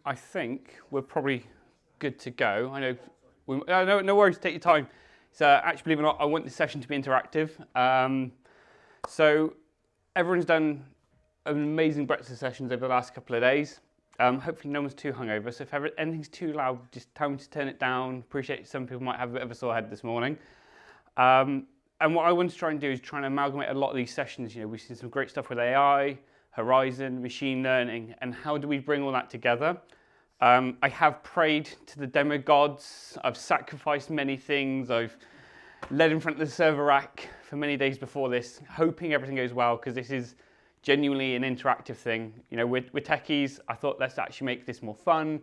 I think we're probably good to go. I know, no worries, take your time. So actually, believe it or not, I want this session to be interactive. So everyone's done amazing breakfast sessions over the last couple of days. Hopefully no one's too hungover, so if anything's too loud, just tell me to turn it down. Appreciate some people might have a bit of a sore head this morning. And what I want to try and do is try and amalgamate a lot of these sessions. You know, we've seen some great stuff with AI, Horizon, machine learning, and how do we bring all that together? I have prayed to the demigods, I've sacrificed many things, I've led in front of the server rack for many days before this, hoping everything goes well, because this is genuinely an interactive thing. You know, we're techies, I thought let's actually make this more fun.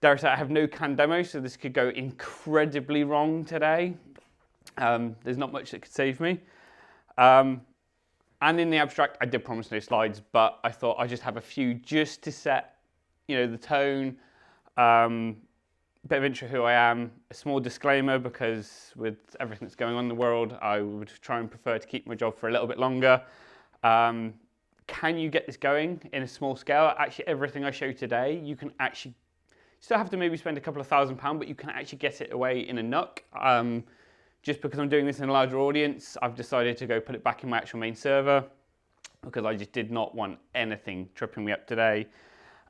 Dare I say, I have no canned demo, so this could go incredibly wrong today. There's not much that could save me. And in the abstract, I did promise no slides, but I thought I'd just have a few just to set, you know, the tone, bit of intro who I am, a small disclaimer because with everything that's going on in the world, I would try and prefer to keep my job for a little bit longer. Can you get this going in a small scale? Actually, everything I show today, you can actually, still have to maybe spend a couple of £1,000, but you can actually get it away in a nook. Just because I'm doing this in a larger audience, I've decided to go put it back in my actual main server because I just did not want anything tripping me up today.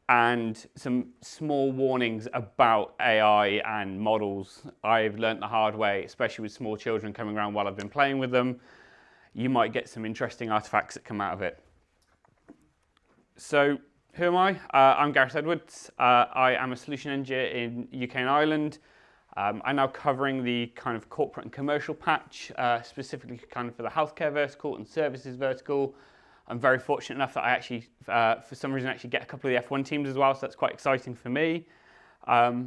And some small warnings about AI and models. I've learnt the hard way, especially with small children coming around while I've been playing with them. You might get some interesting artifacts that come out of it. So who am I? I'm Gareth Edwards. I am a solution engineer in UK and Ireland. I'm now covering the kind of corporate and commercial patch, specifically kind of for the healthcare vertical and services vertical. I'm very fortunate enough that I actually, for some reason, actually get a couple of the F1 teams as well, so that's quite exciting for me. I've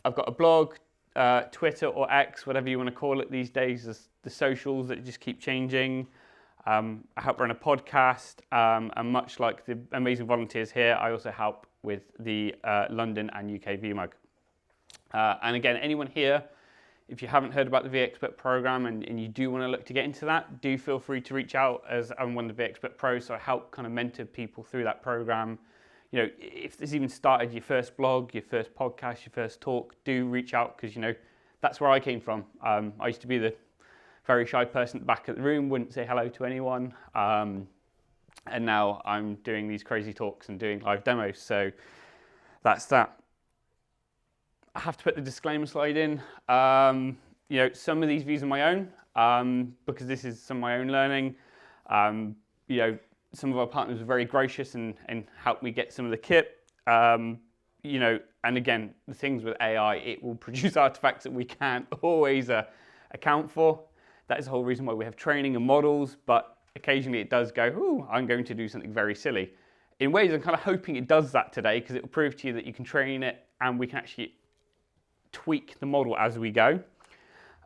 got a blog, Twitter or X, whatever you want to call it these days, the socials that just keep changing. I help run a podcast, and much like the amazing volunteers here, I also help with the London and UK VMUG. And again, anyone here, if you haven't heard about the vExpert program and you do want to look to get into that, do feel free to reach out, as I'm one of the vExpert pros, so I help kind of mentor people through that program. You know, if this even started your first blog, your first podcast, your first talk, do reach out, because, you know, that's where I came from. I used to be the very shy person at the back of the room, wouldn't say hello to anyone. And now I'm doing these crazy talks and doing live demos. So that's that. I have to put the disclaimer slide in. You know, some of these views are my own, because this is some of my own learning. You know, some of our partners were very gracious and helped me get some of the kit. You know, and again, the things with AI, it will produce artifacts that we can't always account for. That is the whole reason why we have training and models, but occasionally it does go, ooh, I'm going to do something very silly. In ways, I'm kind of hoping it does that today, because it will prove to you that you can train it and we can actually tweak the model as we go.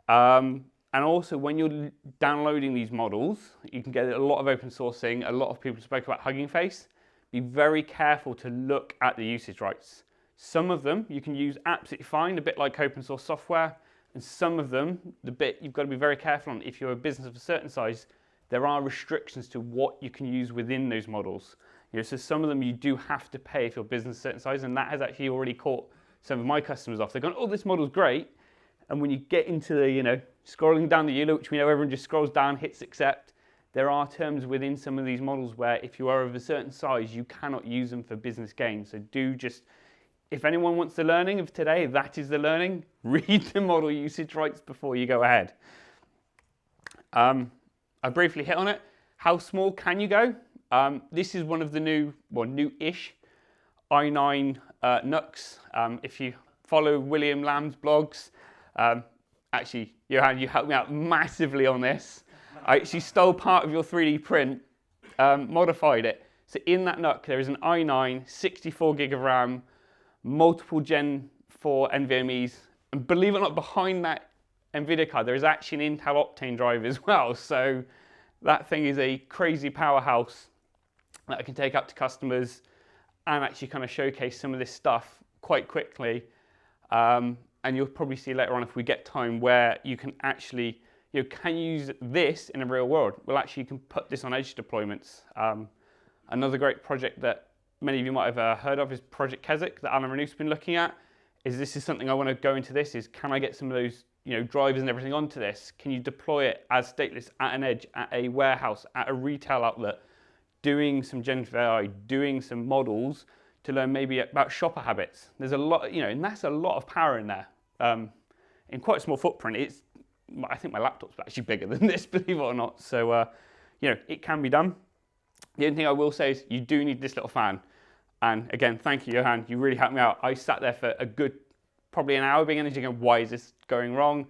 And also, when you're downloading these models, you can get a lot of open sourcing. A lot of people spoke about Hugging Face. Be very careful to look at the usage rights. Some of them you can use absolutely fine, a bit like open source software. And some of them, the bit you've got to be very careful on. If you're a business of a certain size, there are restrictions to what you can use within those models. You know, so some of them you do have to pay if your business is a certain size, and that has actually already caught some of my customers off. They're going, oh, this model's great. And when you get into the, you know, scrolling down the ULO, which we know everyone just scrolls down, hits accept, there are terms within some of these models where if you are of a certain size, you cannot use them for business gain. So do just, if anyone wants the learning of today, that is the learning. Read the model usage rights before you go ahead. I briefly hit on it. How small can you go? This is one of the new-ish i9 NUCs. If you follow William Lamb's blogs, actually, Johan, you helped me out massively on this. I actually stole part of your 3D print, modified it. So in that NUC, there is an i9, 64 gig of RAM, multiple Gen 4 NVMe's, and believe it or not, behind that NVIDIA card, there is actually an Intel Optane drive as well. So that thing is a crazy powerhouse that I can take up to customers and actually kind of showcase some of this stuff quite quickly. And you'll probably see later on, if we get time, where you can actually, you know, can use this in a real world. Well, actually, you can put this on edge deployments. Another great project that many of you might have heard of is Project Keswick that Alan Renouf's been looking at. This is something I want to go into this, is can I get some of those drivers and everything onto this? Can you deploy it as stateless at an edge, at a warehouse, at a retail outlet, doing some generative AI, doing some models to learn maybe about shopper habits? There's a lot, and that's a lot of power in there. In quite a small footprint. I think my laptop's actually bigger than this, believe it or not. So, it can be done. The only thing I will say is you do need this little fan. And again, thank you, Johan. You really helped me out. I sat there for a good, probably an hour being energy going, why is this going wrong?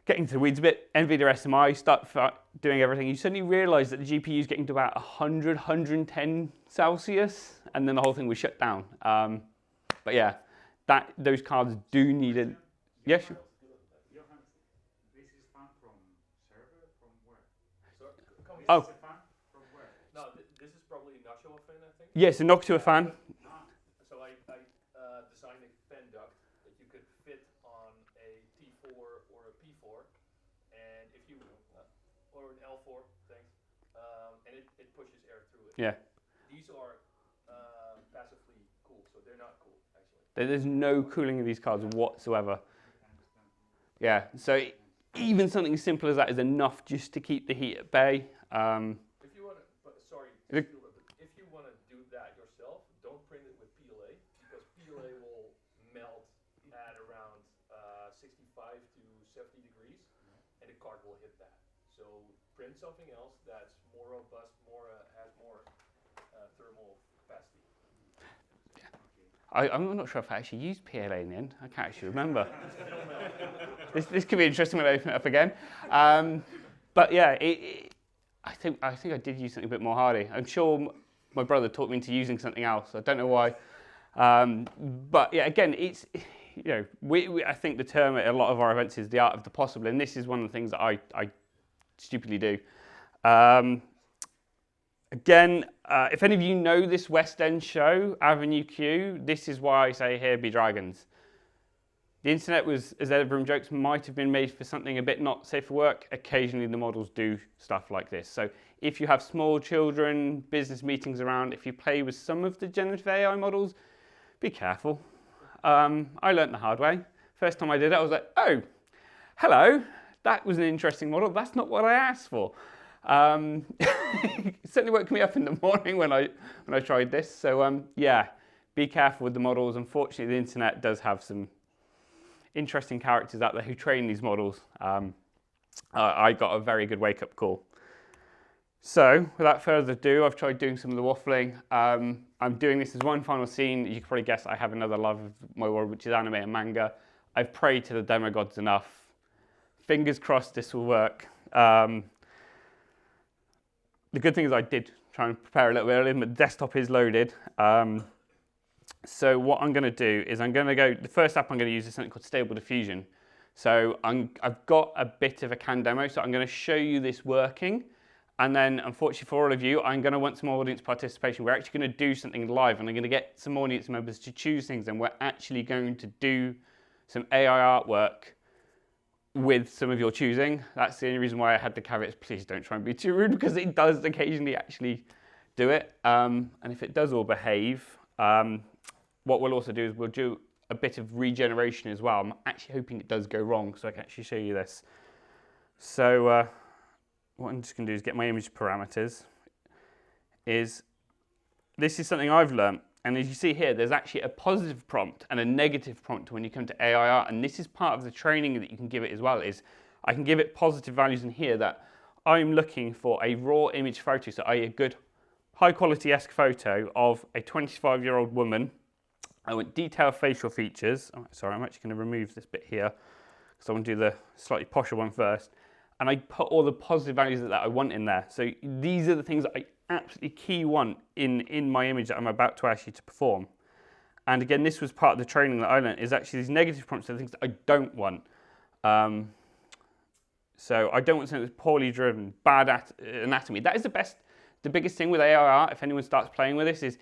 Getting to the weeds a bit, NVIDIA SMI, start doing everything. You suddenly realize that the GPU is getting to about 100, 110 Celsius, and then the whole thing was shut down. But yeah, those cards do need it. Yes? Johan, this is fan from server, from where? Oh. From where? No, this is probably a Noctua fan, I think. Yes, a Noctua fan. So I designed a fan duct that you could fit on a T4 or a P4, and if you or an L4, thanks, and it pushes air through it. Yeah. These are passively cooled, so they're not cool actually. There's no cooling in these cards whatsoever. Yeah, so even something as simple as that is enough just to keep the heat at bay. If you want to, if you want to do that yourself, don't print it with PLA, because PLA will melt at around 65 to 70 degrees, and the card will hit that. So print something else that's more robust, has more thermal capacity. I'm not sure if I actually used PLA in the end. I can't actually remember. This could be interesting when I open it up again. But yeah, I think I did use something a bit more hardy. I'm sure my brother taught me into using something else. I don't know why. But yeah, again, it's I think the term at a lot of our events is the art of the possible, and this is one of the things that I stupidly do. Again, if any of you know this West End show, Avenue Q, this is why I say here be dragons. The internet was, as everyone jokes, might have been made for something a bit not safe for work. Occasionally the models do stuff like this. So if you have small children, business meetings around, if you play with some of the generative AI models, be careful. I learned the hard way. First time I did it, I was like, oh, hello, that was an interesting model. That's not what I asked for. It certainly woke me up in the morning when I tried this. So yeah, be careful with the models. Unfortunately, the internet does have some interesting characters out there who train these models. I got a very good wake-up call. So without further ado, I've tried doing some of the waffling. I'm doing this as one final scene. You can probably guess I have another love of my world, which is anime and manga. I've prayed to the demo gods enough. Fingers crossed this will work. The good thing is I did try and prepare a little bit earlier, but the desktop is loaded. So what I'm going to do is the first app I'm going to use is something called Stable Diffusion. So I've got a bit of a CAN demo, so I'm going to show you this working. And then, unfortunately for all of you, I'm going to want some audience participation. We're actually going to do something live, and I'm going to get some audience members to choose things, and we're actually going to do some AI artwork with some of your choosing. That's the only reason why I had the caveats. Please don't try and be too rude, because it does occasionally actually do it. And if it does all behave, what we'll also do is we'll do a bit of regeneration as well. I'm actually hoping it does go wrong, so I can actually show you this. So what I'm just going to do is get my image parameters. This is something I've learned. And as you see here, there's actually a positive prompt and a negative prompt when you come to AI art. And this is part of the training that you can give it as well, is I can give it positive values in here that I'm looking for a raw image photo, so a good high quality-esque photo of a 25-year-old woman. I want detailed facial features. Oh, sorry, I'm actually going to remove this bit here because I want to do the slightly posher one first. And I put all the positive values that I want in there. So these are the things that I absolutely key want in my image that I'm about to ask you to perform. And again, this was part of the training that I learned, is actually these negative prompts are the things that I don't want. So I don't want something that's poorly driven, bad anatomy. That is the biggest thing with AI art, if anyone starts playing with this, is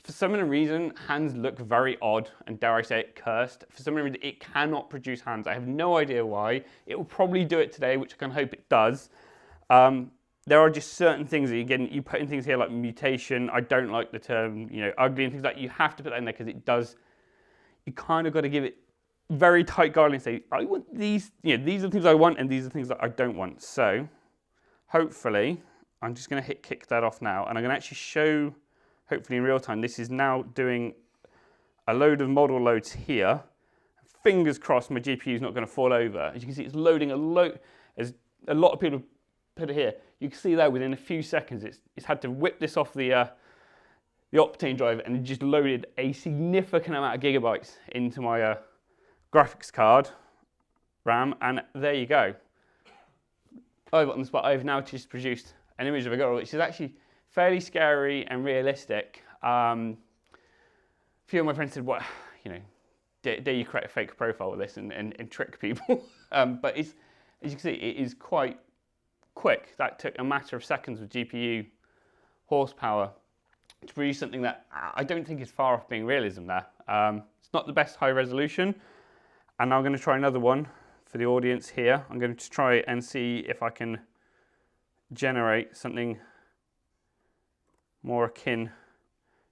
for some reason, hands look very odd, and dare I say it, cursed. For some reason, it cannot produce hands. I have no idea why. It will probably do it today, which I can hope it does. there are just certain things that you put in things here like mutation. I don't like the term, ugly and things like that. You have to put that in there because it does. You kind of got to give it very tight guidelines. Say, I want these. These are the things I want, and these are the things that I don't want. So, hopefully, I'm just going to hit kick that off now, and I'm going to actually show, hopefully in real time. This is now doing a load of model loads here. Fingers crossed, my GPU is not going to fall over. As you can see, it's loading a load. As a lot of people put it here, you can see there within a few seconds, it's had to whip this off the Optane drive and it just loaded a significant amount of gigabytes into my graphics card RAM, and there you go. I've on the spot. I've now just produced an image of a girl, which is actually fairly scary and realistic. A few of my friends said, "What, dare you create a fake profile with this and trick people?" But as you can see, it is quite quick. That took a matter of seconds with GPU horsepower to produce something that I don't think is far off being realism there. It's not the best high resolution. And now I'm going to try another one for the audience here. I'm going to try and see if I can generate something more akin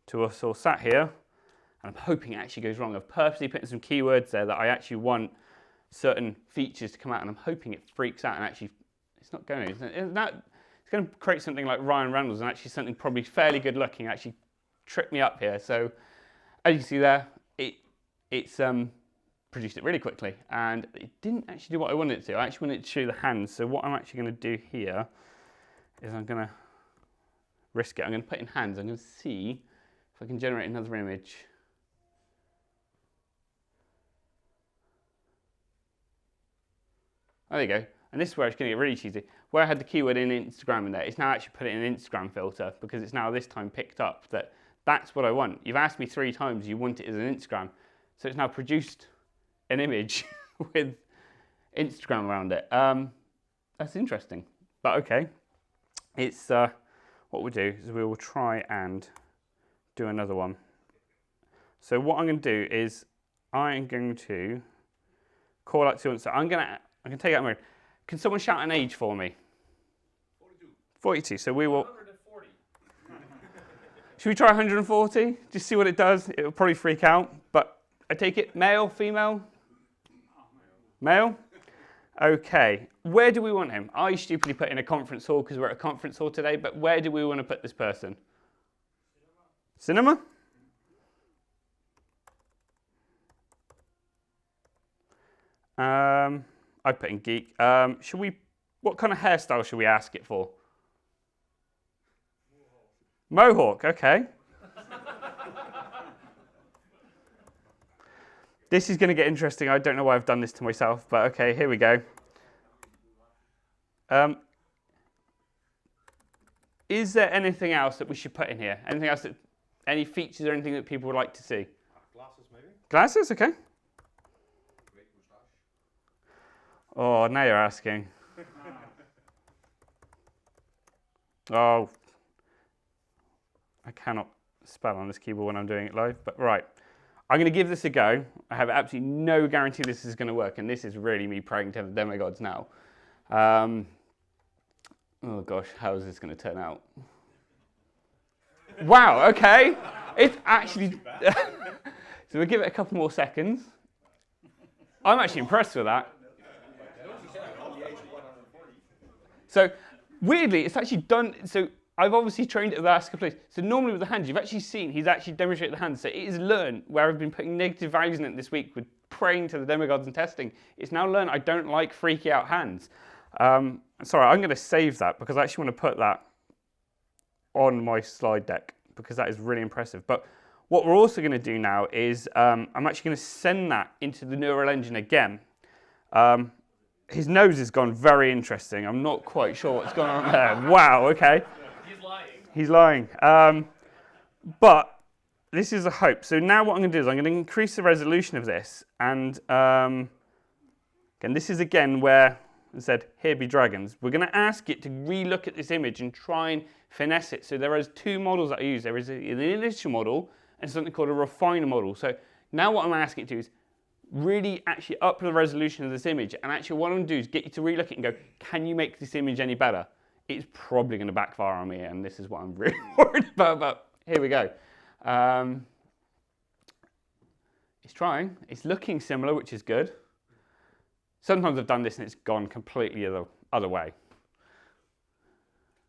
to us all sat here. And I'm hoping it actually goes wrong. I've purposely put in some keywords there that I actually want certain features to come out, and I'm hoping it freaks out and actually it's not going to. It's going to create something like Ryan Reynolds and actually something probably fairly good looking, actually trip me up here. So as you can see there, it's produced it really quickly, and it didn't actually do what I wanted it to. I actually wanted it to show the hands. So what I'm actually going to do here is I'm going to risk it. I'm going to put in hands. I'm going to see if I can generate another image. Oh, there you go. And this is where it's going to get really cheesy. Where I had the keyword in Instagram in there, it's now actually put it in an Instagram filter because it's now this time picked up that that's what I want. You've asked me 3 times you want it as an Instagram. So it's now produced an image with Instagram around it. That's interesting. But okay. It's what we'll do is we will try and do another one. So what I'm going to do is I am going to call out to, so I can take out my. Can someone shout an age for me? 42. 42. So we will. 140. Should we try 140? Just see what it does. It will probably freak out. But I take it male, female? Male? Okay. Where do we want him? I stupidly put in a conference hall because we're at a conference hall today. But where do we want to put this person? Cinema? I put in geek. What kind of hairstyle should we ask it for? Mohawk, okay. This is going to get interesting. I don't know why I've done this to myself, but okay, here we go. Is there anything else that we should put in here? Anything else any features or anything that people would like to see? Glasses, maybe? Glasses, okay. Oh, now you're asking. Oh, I cannot spell on this keyboard when I'm doing it live, but right. I'm going to give this a go. I have absolutely no guarantee this is going to work, and this is really me praying to the demigods now. Oh gosh, how is this going to turn out? Wow, okay. It's actually... So we'll give it a couple more seconds. I'm actually impressed with that. So weirdly, it's actually done. So I've obviously trained it the last couple of days. So normally with the hands, you've actually seen he's actually demonstrated the hands. So it is learned where I've been putting negative values in it this week with praying to the demigods and testing. It's now learned I don't like freaky out hands. Sorry, I'm going to save that because I actually want to put that on my slide deck because that is really impressive. But what we're also going to do now is I'm actually going to send that into the neural engine again. His nose has gone very interesting. I'm not quite sure what's going on there. Wow, okay. He's lying. He's lying. But this is a hope. So now what I'm going to do is I'm going to increase the resolution of this. And again, this is again where I said, here be dragons. We're going to ask it to relook at this image and try and finesse it. So there is 2 models that I use. There is an initial model and something called a refiner model. So now what I'm asking it to do is really actually up the resolution of this image, and actually what I'm going to do is get you to relook it and go, can you make this image any better? it's probably going to backfire on me, and this is what I'm really worried about, but here we go. It's trying. It's looking similar, which is good. Sometimes I've done this and it's gone completely the other way.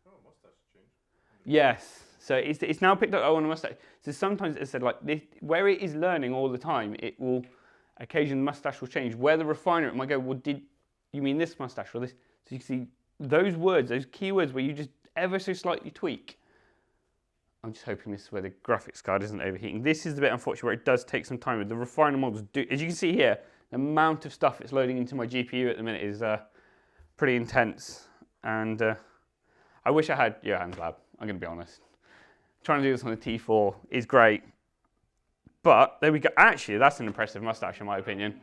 Oh, mustache change. Yes. So it's now picked up on a mustache. So sometimes it said like this, where it is learning all the time, it will occasionally the mustache will change. Where the refiner it might go, well, did you mean this mustache or this? So you can see those words, those keywords where you just ever so slightly tweak. I'm just hoping this is where the graphics card isn't overheating. This is the bit unfortunate where it does take some time. The refiner models do, as you can see here, the amount of stuff it's loading into my GPU at the minute is pretty intense. And I wish I had Johan's lab, I'm going to be honest. Trying to do this on a T4 is great. But there we go. Actually, that's an impressive mustache in my opinion.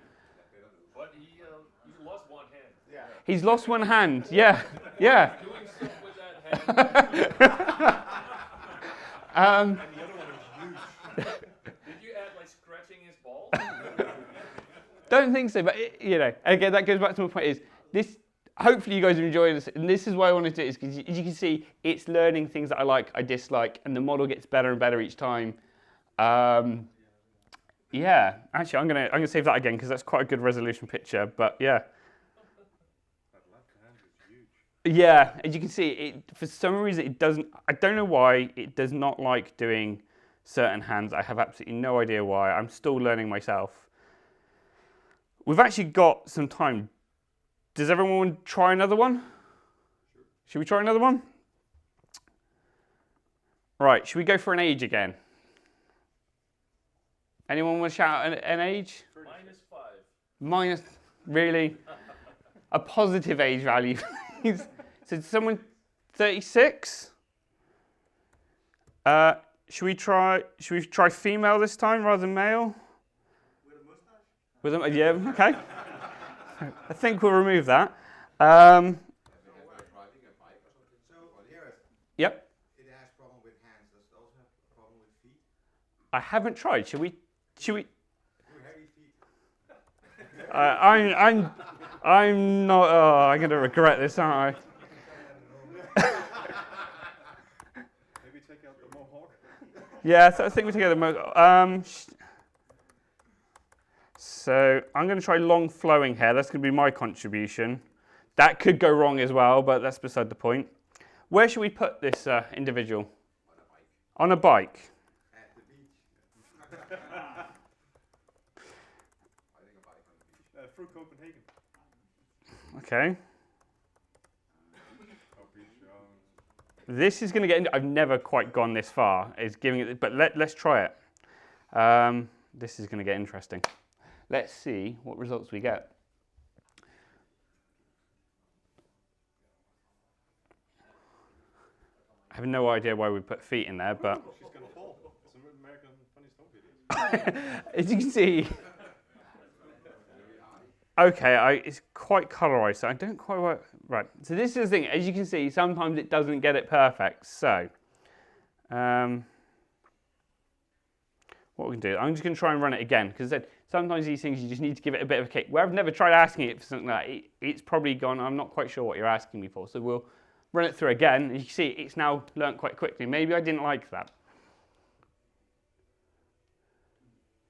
But he lost one hand. Yeah. He's lost one hand, yeah. Yeah. Doing stuff with that hand. And the other one is huge. Did you add like scratching his balls? Don't think so, but again, that goes back to my point is this. Hopefully you guys are enjoying this, and this is why I wanted to do it, is because as you can see, it's learning things that I like, I dislike, and the model gets better and better each time. Yeah, actually, I'm gonna save that again because that's quite a good resolution picture. But yeah. That left hand is huge. Yeah, as you can see, it for some reason it doesn't. I don't know why it does not like doing certain hands. I have absolutely no idea why. I'm still learning myself. We've actually got some time. Does everyone want to try another one? Sure. Should we try another one? Right, should we go for an age again? Anyone want to shout an age? -5. Really? A positive age value, please. So someone 36? Should we try female this time rather than male? With a mustache? Yeah, okay. I think we'll remove that. Yep. It has problem with hands. Does it also have a problem with feet? I haven't tried. Should we? Heavy feet. I'm not. Oh, I'm gonna regret this, aren't I? Maybe take out the mohawk. Yeah, so I think we take out the mohawk. So I'm going to try long flowing hair. That's going to be my contribution. That could go wrong as well, but that's beside the point. Where should we put this individual? On a bike. At the beach. I think a bike on the beach. Through Copenhagen. Okay. This is going to get. I've never quite gone this far. Is giving it, but let's try it. This is going to get interesting. Let's see what results we get. I have no idea why we put feet in there, but She's gonna fall. Some American funny stone videos. as you can see, okay, it's quite colorized, so I don't quite work. Right, so this is the thing. As you can see, sometimes it doesn't get it perfect. So, what we can do, I'm just going to try and run it again because sometimes these things you just need to give it a bit of a kick. Where I've never tried asking it for something like that, it's probably gone. I'm not quite sure what you're asking me for, so we'll run it through again. And you can see it's now learnt quite quickly. Maybe I didn't like that.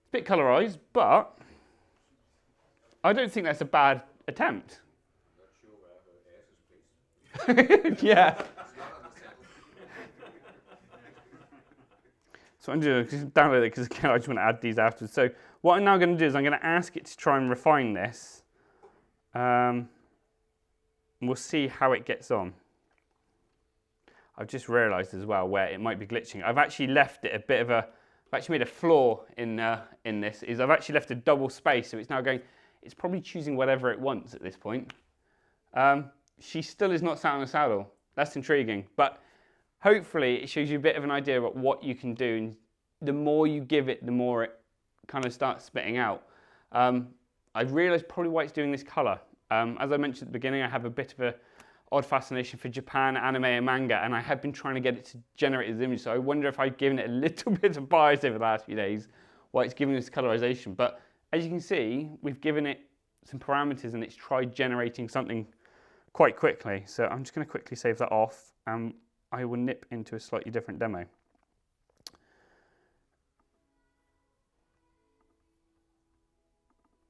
It's a bit colorized, but I don't think that's a bad attempt. I'm not sure where her ass is placed. Yeah. It's not on the center. So I'm just going to download it because I just want to add these afterwards. So what I'm now going to do is I'm going to ask it to try and refine this. And we'll see how it gets on. I've just realized as well where it might be glitching. I've actually left it a bit of a, I've actually made a flaw in this, is I've actually left a double space. So it's now going, it's probably choosing whatever it wants at this point. She still is not sat on a saddle. That's intriguing. But hopefully it shows you a bit of an idea about what you can do. And the more you give it, the more it kind of starts spitting out. I've realized probably why it's doing this color. As I mentioned at the beginning, I have a bit of a odd fascination for Japan, anime and manga, and I have been trying to get it to generate this image. So I wonder if I've given it a little bit of bias over the last few days, why it's giving this colorization. But as you can see, we've given it some parameters and it's tried generating something quite quickly. So I'm just going to quickly save that off, and I will nip into a slightly different demo.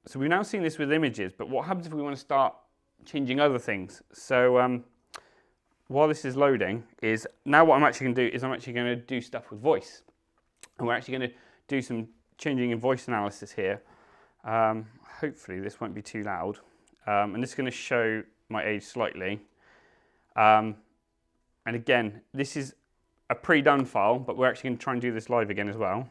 So we've now seen this with images, but what happens if we want to start changing other things? So while this is loading, is now what I'm actually going to do is I'm actually going to do stuff with voice. And we're actually going to do some changing in voice analysis here. Hopefully this won't be too loud. And this is going to show my age slightly. And again, this is a pre-done file, but we're actually going to try and do this live again as well.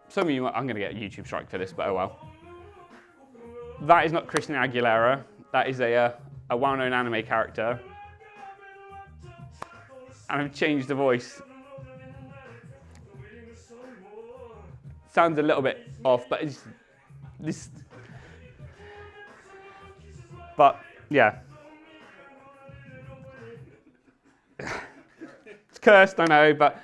Some of you, I'm going to get a YouTube strike for this, but oh well. That is not Christina Aguilera. That is a well-known anime character. And I've changed the voice. Sounds a little bit off, but it's this. But yeah, it's cursed, I know, but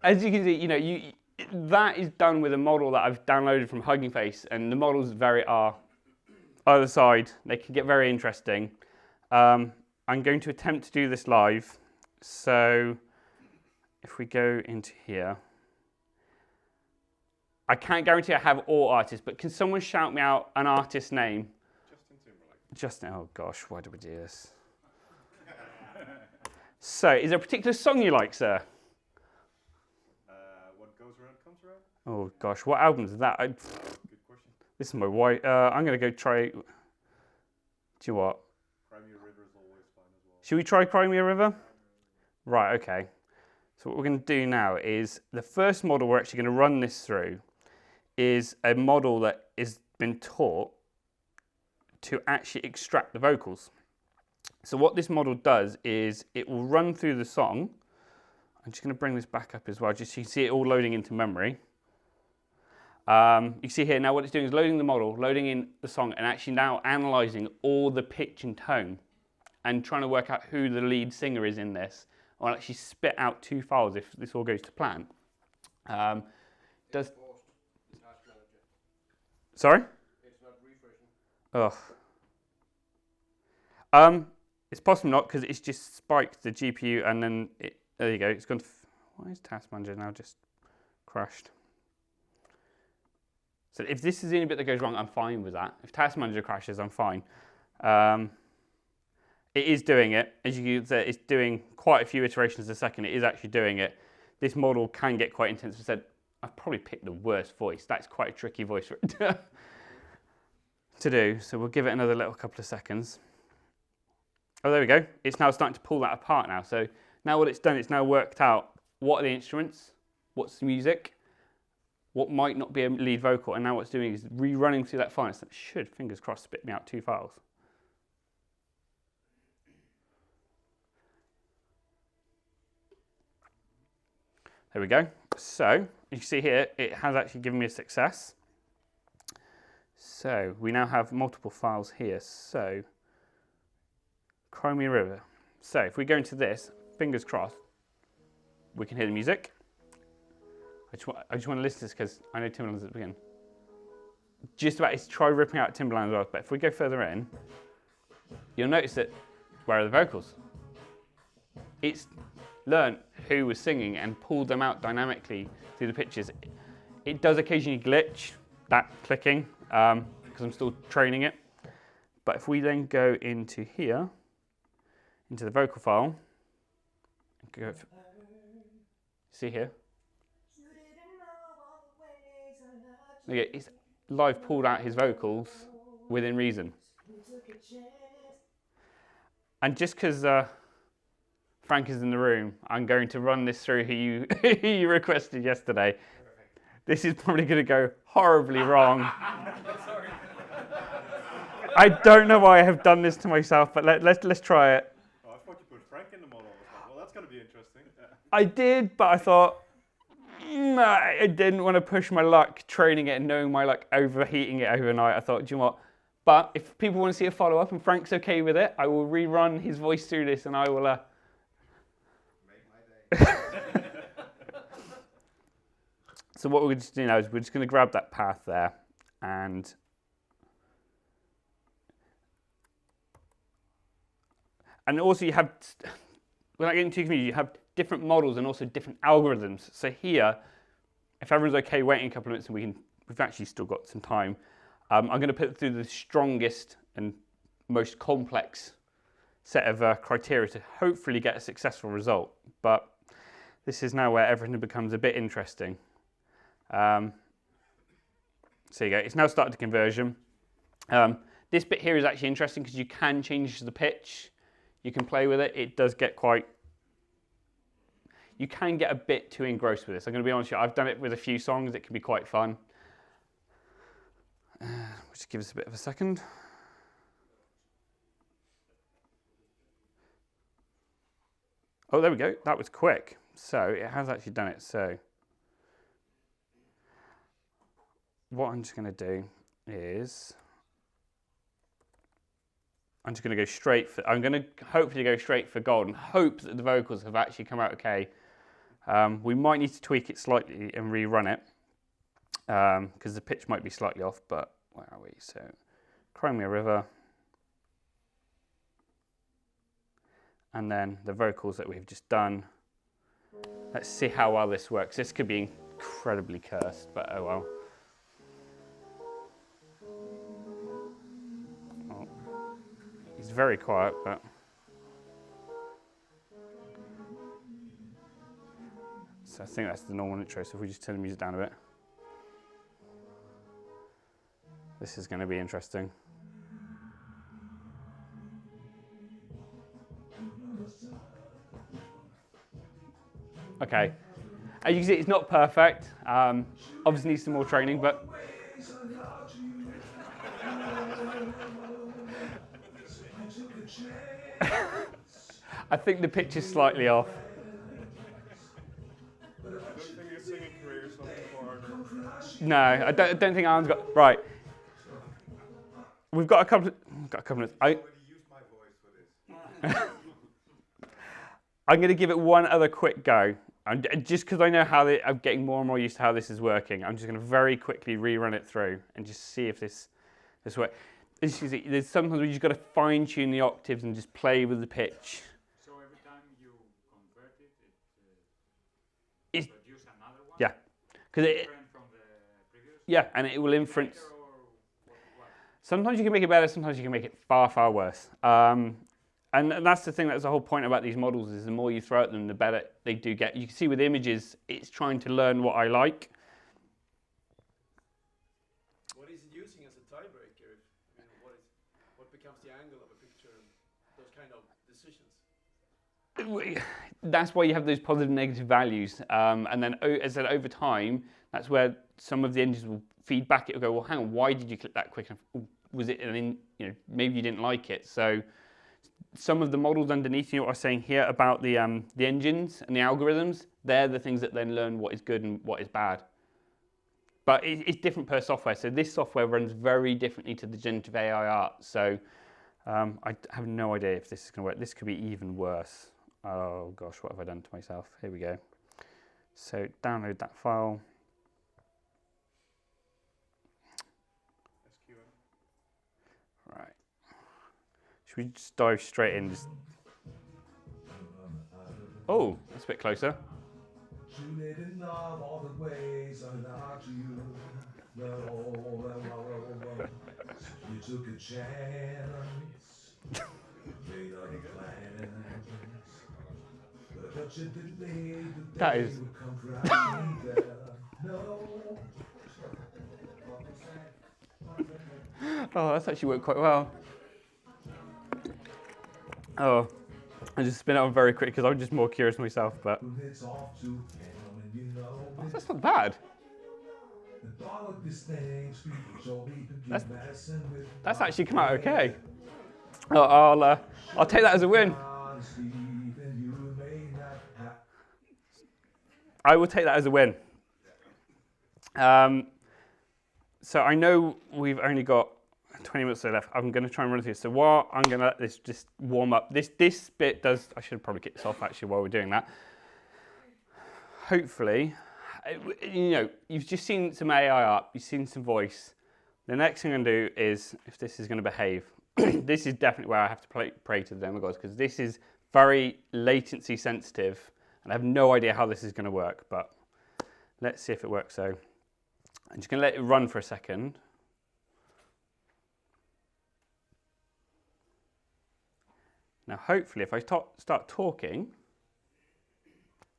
as you can see, that is done with a model that I've downloaded from Hugging Face, and the models are either side. They can get very interesting. I'm going to attempt to do this live. So if we go into here, I can't guarantee I have all artists, but can someone shout me out an artist name? Justin, oh gosh, why did we do this? So, is there a particular song you like, sir? What goes around comes around. Oh gosh, what album is that? Good question. This is my wife. I'm going to go try. Do you know what? Cry Me a River is always fun as well. Should we try Cry Me a River? Right, okay. So what we're going to do now is the first model we're actually going to run this through is a model that has been taught to actually extract the vocals. So what this model does is it will run through the song. I'm just going to bring this back up as well, just so you can see it all loading into memory. You see here now what it's doing is loading the model, loading in the song, and actually now analysing all the pitch and tone and trying to work out who the lead singer is in this. I'll actually spit out 2 files if this all goes to plan. Sorry? It's not refreshing. Oh. It's possibly not because it's just spiked the GPU and then there you go. It's gone. Why is Task Manager now just crashed? So if this is the only bit that goes wrong, I'm fine with that. If Task Manager crashes, I'm fine. It is doing it. As you can see, it's doing quite a few iterations a second. It is actually doing it. This model can get quite intense. I said, I've probably picked the worst voice. That's quite a tricky voice for it to do. So we'll give it another little couple of seconds. Oh, there we go. It's now starting to pull that apart now. So now what it's done, it's now worked out what are the instruments, what's the music, what might not be a lead vocal, and now what it's doing is rerunning through that file. So it should, fingers crossed, spit me out 2 files. There we go. So you can see here, it has actually given me a success. So we now have multiple files here. So Cry Me a River. So if we go into this, fingers crossed, we can hear the music. I just want to list this because I know Timberland's at the beginning. Just about to try ripping out Timberland as well, but if we go further in, you'll notice that where are the vocals? It's learned who was singing and pulled them out dynamically through the pictures. It does occasionally glitch, that clicking, because I'm still training it. But if we then go into here, into the vocal file, and go see here. Okay, it's live pulled out his vocals within reason. And just because Frank is in the room, I'm going to run this through who you requested yesterday. This is probably going to go horribly wrong. Sorry. I don't know why I have done this to myself, but let's try it. Oh, I thought you put Frank in the model. Well, that's going to be interesting. I did, but I thought I didn't want to push my luck training it and knowing my luck overheating it overnight. I thought, do you know what? But if people want to see a follow-up and Frank's okay with it, I will rerun his voice through this and I will... Make my day. So what we're going to do now is we're just going to grab that path there and And also you have, without getting too confused, you have different models and also different algorithms. So here, if everyone's okay waiting a couple of minutes and we've actually still got some time, I'm going to put it through the strongest and most complex set of criteria to hopefully get a successful result. But this is now where everything becomes a bit interesting. So you go, it's now started to conversion. This bit here is actually interesting because you can change the pitch. You can play with it. It does get quite, you can get a bit too engrossed with this. I'm going to be honest with you, I've done it with a few songs. It can be quite fun. Just give us a bit of a second. Oh, there we go. That was quick. So it has actually done it. So what I'm just going to do is I'm just going to go straight for, I'm going to hopefully go straight for gold and hope that the vocals have actually come out okay. We might need to tweak it slightly and rerun it because the pitch might be slightly off, but where are we? So Crimea River. And then the vocals that we've just done. Let's see how well this works. This could be incredibly cursed, but oh well. Oh. It's very quiet, but so I think that's the normal intro. So if we just turn the music down a bit, this is going to be interesting. Okay, as you can see, it's not perfect. Obviously needs some more training, but I think the pitch is slightly off. No, I don't think Alan's got right. We've got a couple of. I'm going to give it one other quick go. Just because I know how I'm getting more and more used to how this is working, I'm just going to very quickly rerun it through and just see if this works. There's sometimes where you just got to fine tune the octaves and just play with the pitch. So every time you convert it produces another one? Yeah. Different from the previous? Yeah, and it will inference. Sometimes you can make it better, sometimes you can make it far, far worse. And that's the thing, that's the whole point about these models, is the more you throw at them, the better they do get. You can see with images, it's trying to learn what I like. What is it using as a tiebreaker? What becomes the angle of a picture and those kind of decisions? That's why you have those positive and negative values. And then, as I said, over time, that's where some of the engines will feed back. It will go, well, hang on, why did you click that quick enough? Was it, maybe you didn't like it. So some of the models underneath, what I was saying here about the engines and the algorithms, they're the things that then learn what is good and what is bad. But it's different per software. So this software runs very differently to the generative AI art. So I have no idea if this is going to work. This could be even worse. Oh gosh, what have I done to myself? Here we go. So download that file. Right. Should we just dive straight in? Oh, that's a bit closer. You took a chance, made other plans, but you didn't need That is. Oh, that's actually worked quite well. Oh, I just spin it on very quick because I'm just more curious myself, but oh, that's not bad. That's actually come out okay. Oh, I'll take that as a win. I will take that as a win. So I know we've only got 20 minutes left. I'm going to try and run through this. So while I'm going to let this just warm up, this bit does, I should probably kick this off actually while we're doing that. Hopefully, you've just seen some AI art, you've seen some voice. The next thing I'm going to do is, if this is going to behave, this is definitely where I have to pray to the demigods, because this is very latency sensitive, and I have no idea how this is going to work, but let's see if it works. So I'm just going to let it run for a second. Now, hopefully, if I start talking,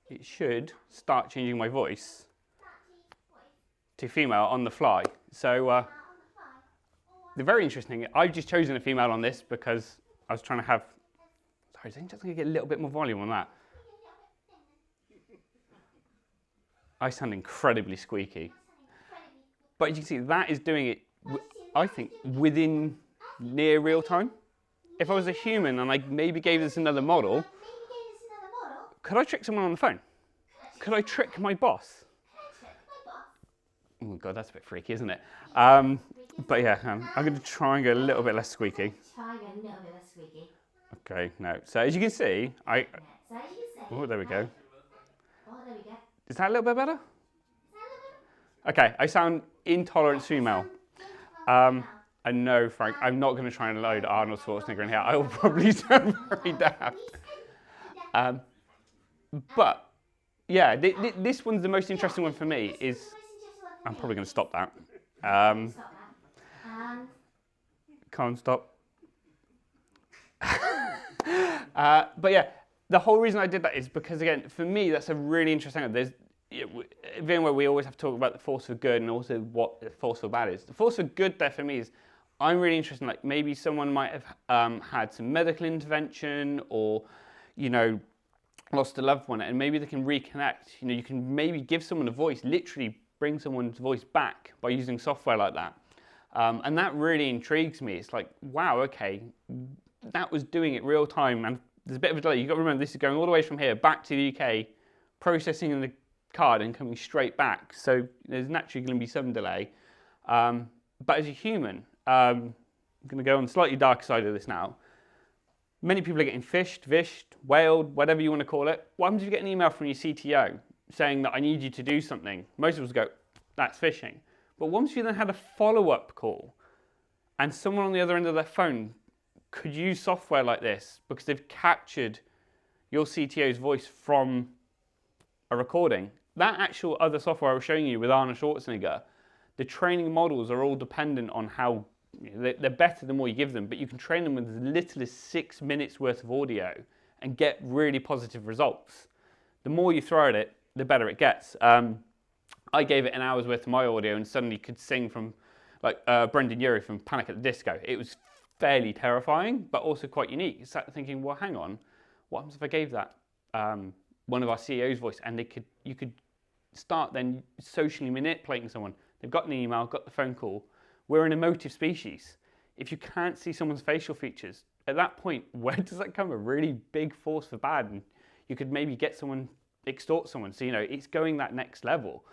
it should start changing my voice to female on the fly. So they're very interesting. I've just chosen a female on this because I was trying to have... Sorry, I think I'm just going to get a little bit more volume on that. I sound incredibly squeaky. But you can see that is doing it, I think, within near real time. If I was a human and I maybe gave this another model, could I trick someone on the phone? Could I trick my boss? Oh God, that's a bit freaky, isn't it? But yeah, I'm going to try and go a little bit less squeaky. Okay, no. So as you can see, oh, there we go. Is that a little bit better? Okay, I sound intolerant female. And no, Frank, I'm not going to try and load Arnold Schwarzenegger in here. I will probably sound very daft. But yeah, this one's the most interesting one for me. I'm probably going to stop that. Can't stop. But yeah, the whole reason I did that is because, again, for me, that's a really interesting one. There's VMware, we always have to talk about the force for good and also what the force for bad is. The force for good there for me is I'm really interested in, like, maybe someone might have had some medical intervention or, you know, lost a loved one, and maybe they can reconnect. You know, you can maybe give someone a voice, literally bring someone's voice back by using software like that. And that really intrigues me. It's like, wow, okay, that was doing it real time, and there's a bit of a delay. You've got to remember, this is going all the way from here back to the UK, processing in the card and coming straight back. So there's naturally going to be some delay. But as a human, I'm going to go on the slightly darker side of this now. Many people are getting fished, vished, whaled, whatever you want to call it. What happens if you get an email from your CTO saying that I need you to do something? Most of us go, that's phishing. But once you then had a follow-up call and someone on the other end of their phone could use software like this because they've captured your CTO's voice from a recording, that actual other software I was showing you with Arnold Schwarzenegger, the training models are all dependent on how, they're better the more you give them, but you can train them with as little as 6 minutes worth of audio and get really positive results. The more you throw at it, the better it gets. I gave it an hour's worth of my audio and suddenly could sing from, like, Brendan Urie from Panic at the Disco. It was fairly terrifying, but also quite unique. You start thinking, well, hang on, what happens if I gave that one of our CEO's voice, and you could start then socially manipulating someone. They've got an email, got the phone call. We're an emotive species. If you can't see someone's facial features, at that point, where does that come? A really big force for bad, and you could maybe get someone, extort someone. So, you know, it's going that next level.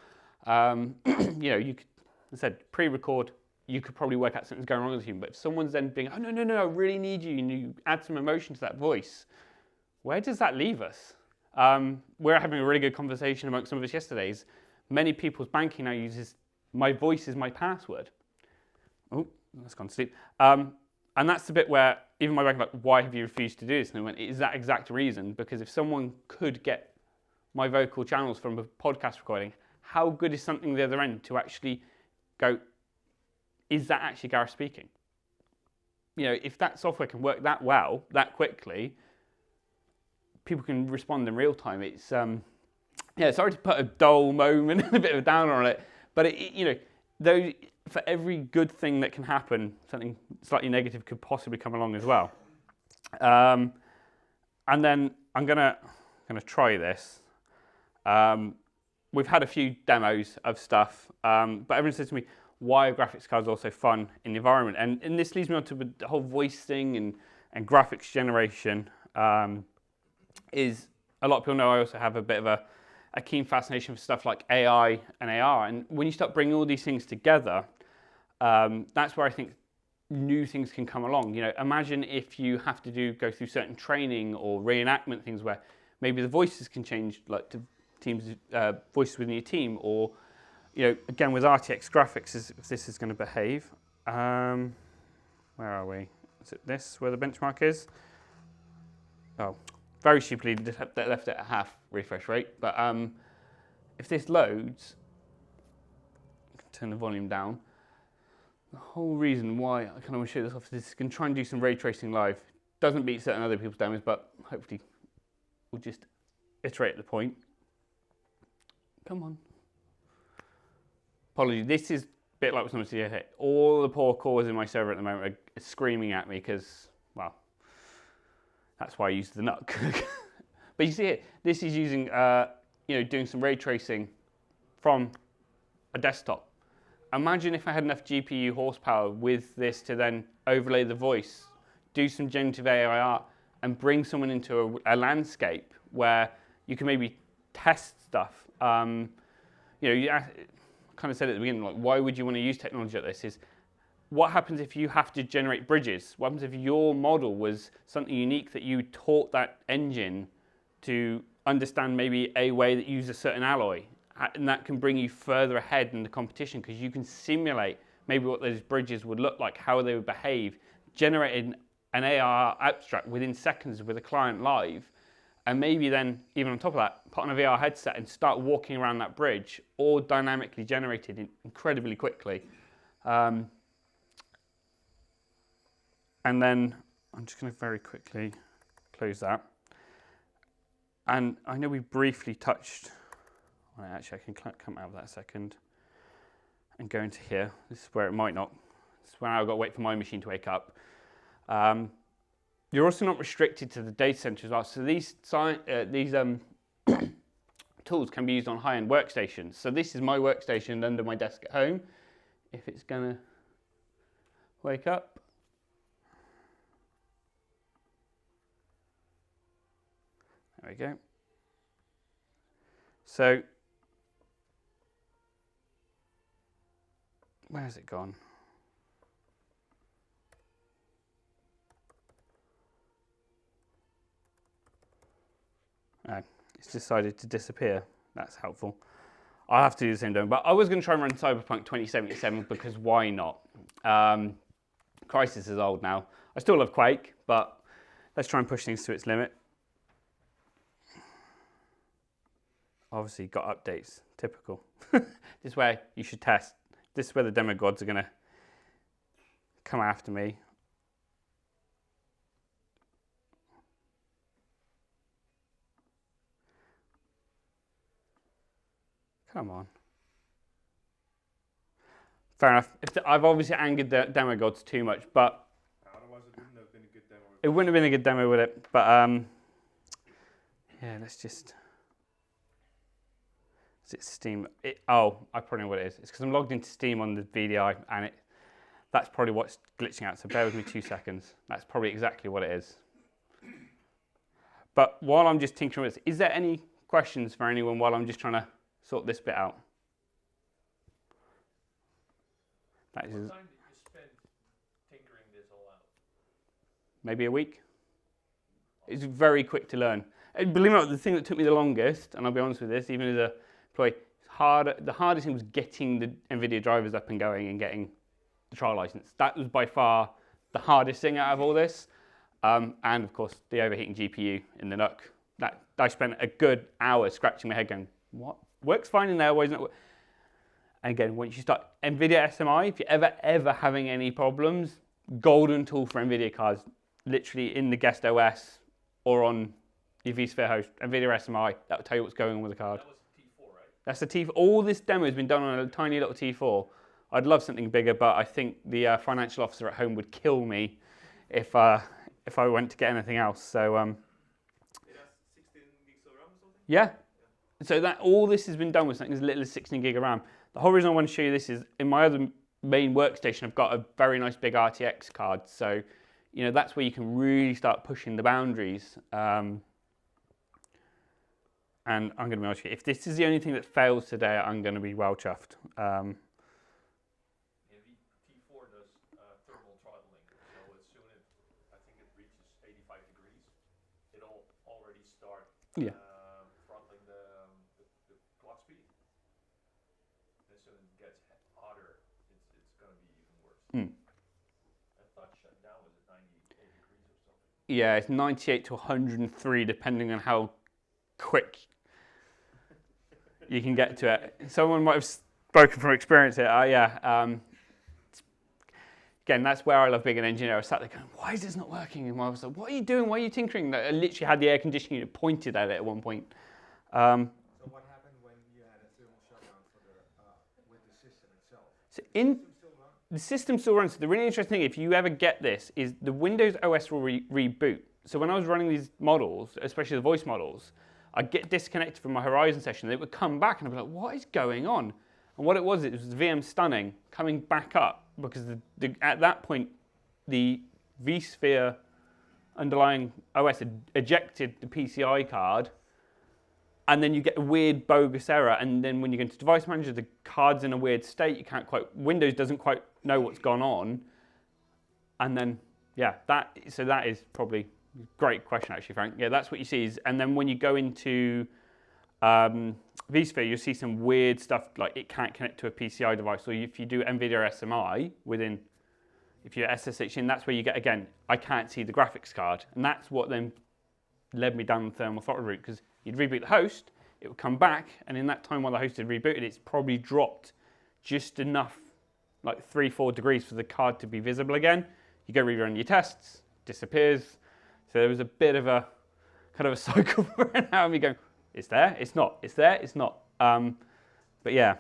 You know, you could, as I said, pre-record, you could probably work out something's going wrong with you. But if someone's then being, oh, no, I really need you, and you add some emotion to that voice, where does that leave us? We're having a really good conversation amongst some of us yesterday. Many people's banking now uses, my voice is my password. Oh, that's gone to sleep. And that's the bit where even my bank, like, why have you refused to do this? And they went, it is that exact reason, because if someone could get my vocal channels from a podcast recording, how good is something the other end to actually go, is that actually Gareth speaking? You know, if that software can work that well, that quickly, people can respond in real time. It's, yeah, sorry to put a dull moment and a bit of a downer on it, but you know, those, for every good thing that can happen, something slightly negative could possibly come along as well. And then I'm gonna try this. We've had a few demos of stuff, but everyone says to me, why are graphics cards also fun in the environment? And this leads me on to the whole voice thing and graphics generation. Is a lot of people know I also have a bit of a keen fascination for stuff like AI and AR. And when you start bringing all these things together, that's where I think new things can come along. You know, imagine if you have to go through certain training or reenactment things where maybe the voices can change, like to teams, voices within your team, or, you know, again with RTX graphics, if this is going to behave. Where are we? is it this where the benchmark is? Oh, very stupidly left it at half refresh rate. But if this loads, I can turn the volume down. The whole reason why I kind of want to show this off is this can try and do some ray tracing live. Doesn't beat certain other people's demos, but hopefully we'll just iterate the point. Come on. Apologies, this is a bit like what's on the here. All the poor cores in my server at the moment are screaming at me because, well, that's why I use the NUC. But you see it, this is using, doing some ray tracing from a desktop. Imagine if I had enough GPU horsepower with this to then overlay the voice, do some generative AI art, and bring someone into a landscape where you can maybe test stuff. You kind of said at the beginning, like, why would you want to use technology like this? Is what happens if you have to generate bridges? What happens if your model was something unique that you taught that engine to understand maybe a way that uses a certain alloy? And that can bring you further ahead in the competition because you can simulate maybe what those bridges would look like, how they would behave, generate an AR abstract within seconds with a client live, and maybe then, even on top of that, put on a VR headset and start walking around that bridge, all dynamically generated incredibly quickly. And then I'm just going to very quickly close that. And I know we briefly touched on it. Actually, I can come out of that a second and go into here. This is where it might not. This is where I've got to wait for my machine to wake up. You're also not restricted to the data center as well. So these tools can be used on high-end workstations. So this is my workstation under my desk at home. If it's going to wake up. There we go. So where has it gone? Oh, it's decided to disappear. That's helpful. I'll have to do the same demo, but I was going to try and run Cyberpunk 2077 because why not? Crysis is old now. I still love Quake, but let's try and push things to its limit. Obviously got updates, typical. This is where you should test. This is where the demo gods are going to come after me. Come on. Fair enough. I've obviously angered the demo gods too much, but Otherwise, it wouldn't have been a good demo. it wouldn't have been a good demo with it. But yeah, let's just. Is it Steam? Oh, I probably know what it is. It's because I'm logged into Steam on the VDI, and that's probably what's glitching out. So bear with me 2 seconds. That's probably exactly what it is. But while I'm just tinkering with this, is there any questions for anyone while I'm just trying to sort this bit out? What time did you spend tinkering this all out? Maybe a week. It's very quick to learn. And believe it or not, the thing that took me the longest, and I'll be honest with this, even as a employee, the hardest thing was getting the NVIDIA drivers up and going and getting the trial license. That was by far the hardest thing out of all this. And of course, the overheating GPU in the NUC. That I spent a good hour scratching my head going, what? Works fine in there, why isn't it? And again, once you start NVIDIA SMI, if you're ever having any problems, golden tool for NVIDIA cards, literally in the guest OS or on your vSphere host, NVIDIA SMI, that will tell you what's going on with the card. That was T4, right? That's the T4. All this demo has been done on a tiny little T4. I'd love something bigger, but I think the financial officer at home would kill me if I went to get anything else. So It has 16 gigs of RAM or something? yeah. So that all this has been done with something as little as 16 gig of RAM. The whole reason I want to show you this is in my other main workstation, I've got a very nice big RTX card. So, you know, that's where you can really start pushing the boundaries. And I'm going to be honest with you, if this is the only thing that fails today, I'm going to be well chuffed. Yeah, the T4 does thermal throttling, so as soon as I think it reaches 85 degrees, it'll already start Yeah. throttling the clock speed. As soon as it gets hotter, it's going to be even worse. Mm. I thought shutdown was at 90 Yeah, it's 98 to 103, depending on how quick you can get to it. Someone might have spoken from experience here. Again, that's where I love being an engineer. I was sat there going, why is this not working? And I was like, what are you doing? Why are you tinkering? I literally had the air conditioning unit pointed at it at one point. So what happened when you had a thermal shutdown for with the system itself? So the system still runs. So the really interesting thing, if you ever get this, is the Windows OS will reboot. So when I was running these models, especially the voice models, I'd get disconnected from my Horizon session. It would come back and I'd be like, what is going on? And what it was the VM stunning coming back up because at that point, the vSphere underlying OS had ejected the PCI card, and then you get a weird bogus error. And then when you go into Device Manager, the card's in a weird state. You can't quite, Windows doesn't quite know what's gone on. And then, yeah, that is probably a great question actually, Frank. Yeah, that's what you see. And then when you go into vSphere, you'll see some weird stuff like it can't connect to a PCI device. Or if you do NVIDIA SMI if you're SSH in, that's where you get, again, I can't see the graphics card. And that's what then led me down the thermal throttle route, because you'd reboot the host, it would come back, and in that time while the host had rebooted, it's probably dropped just enough, like 3-4 degrees for the card to be visible again. You go rerun your tests, disappears. So there was a bit of a kind of a cycle for an hour, me going, it's there, it's not, it's there, it's not. But yeah,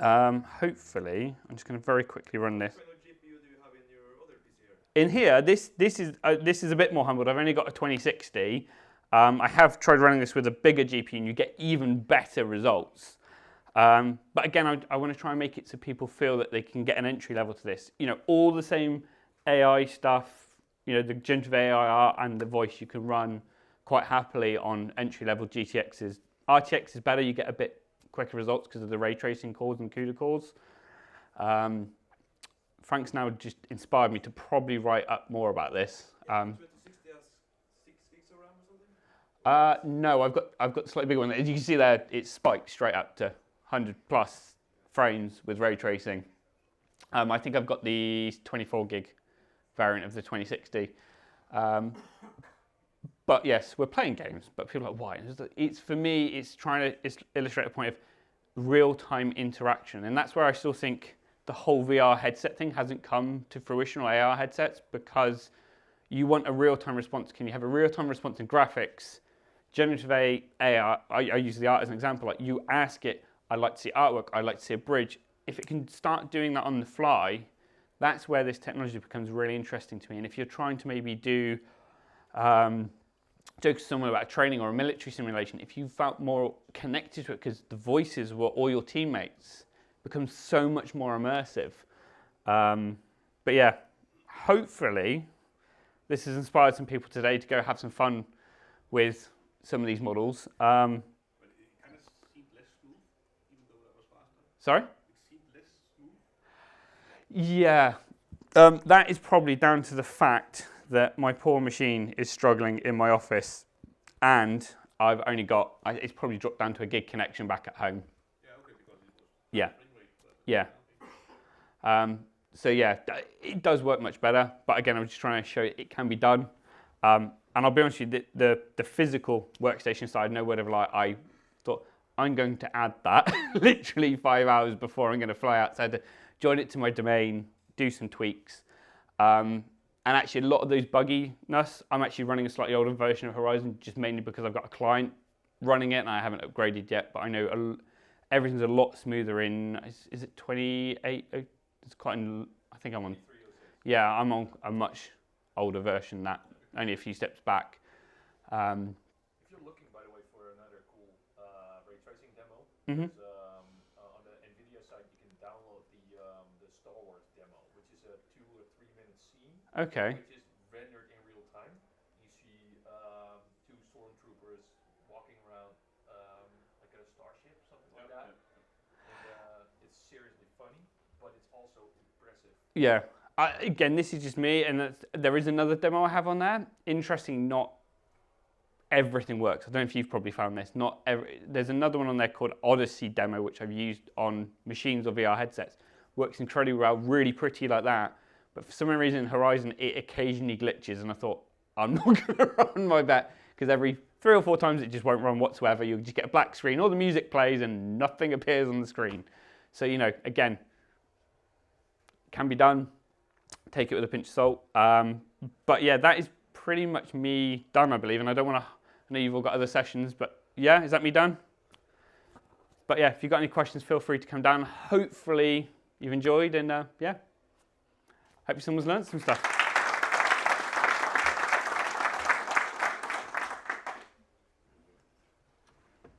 hopefully, I'm just going to very quickly run this. What kind of GPU do you have in your other PC here? In here, this is a bit more humbled. I've only got a 2060. I have tried running this with a bigger GPU, and you get even better results. But again, I want to try and make it so people feel that they can get an entry level to this. You know, all the same AI stuff, you know, the generative AI and the voice you can run quite happily on entry-level GTXs. RTX is better, you get a bit quicker results because of the ray tracing cores and CUDA cores. Frank's now just inspired me to probably write up more about this. 2060 has 6 gigs of RAM or something? No, I've got the slightly bigger one. As you can see there, it's spiked straight up to 100 plus frames with ray tracing. I think I've got the 24 gig variant of the 2060. But yes, we're playing games, but people are like, why? It's for me, it's trying to illustrate a point of real-time interaction. And that's where I still think the whole VR headset thing hasn't come to fruition, or AR headsets, because you want a real-time response. Can you have a real-time response in graphics? Generative AI, I use the art as an example. Like, you ask it, I'd like to see artwork, I'd like to see a bridge. If it can start doing that on the fly, that's where this technology becomes really interesting to me. And if you're trying to maybe do joke to someone about training or a military simulation, if you felt more connected to it because the voices were all your teammates, becomes so much more immersive. But yeah, hopefully this has inspired some people today to go have some fun with some of these models. But it kind of seemed less smooth, even though that was faster. Sorry? It seemed less smooth. Yeah, that is probably down to the fact that my poor machine is struggling in my office, and I've only got, it's probably dropped down to a gig connection back at home. Yeah, okay, because it was Yeah, frame rate, but yeah. So yeah, it does work much better, but again, I'm just trying to show it can be done. And I'll be honest with you, the physical workstation side, no word of a lie, I thought I'm going to add that literally 5 hours before I'm going to fly outside to join it to my domain, do some tweaks. And actually, a lot of those bugginess, I'm actually running a slightly older version of Horizon, just mainly because I've got a client running it and I haven't upgraded yet. But I know everything's a lot smoother in, is it 28? It's quite, I think I'm on, yeah, I'm on a much older version, that only a few steps back. If you're looking, by the way, for another cool ray tracing demo, Mhm. there's, on the NVIDIA site you can download the Star Wars demo, which is a 2 or 3 minute scene, Okay. which is rendered in real time. You see 2 stormtroopers walking around like a starship, something like that. And it's seriously funny, but it's also impressive. Yeah. Again, this is just me, and there is another demo I have on there. Interesting, not everything works. I don't know if you've probably found this. There's another one on there called Odyssey demo, which I've used on machines or VR headsets. Works incredibly well, really pretty like that. But for some reason in Horizon, it occasionally glitches, and I thought, I'm not going to run my bet, because every 3 or 4 times it just won't run whatsoever. You'll just get a black screen, all the music plays and nothing appears on the screen. So, you know, again, can be done. Take it with a pinch of salt. But yeah, that is pretty much me done, I believe. And I don't want to, I know you've all got other sessions, but yeah, is that me done? But yeah, if you've got any questions, feel free to come down. Hopefully you've enjoyed, and yeah, hope someone's learned some stuff.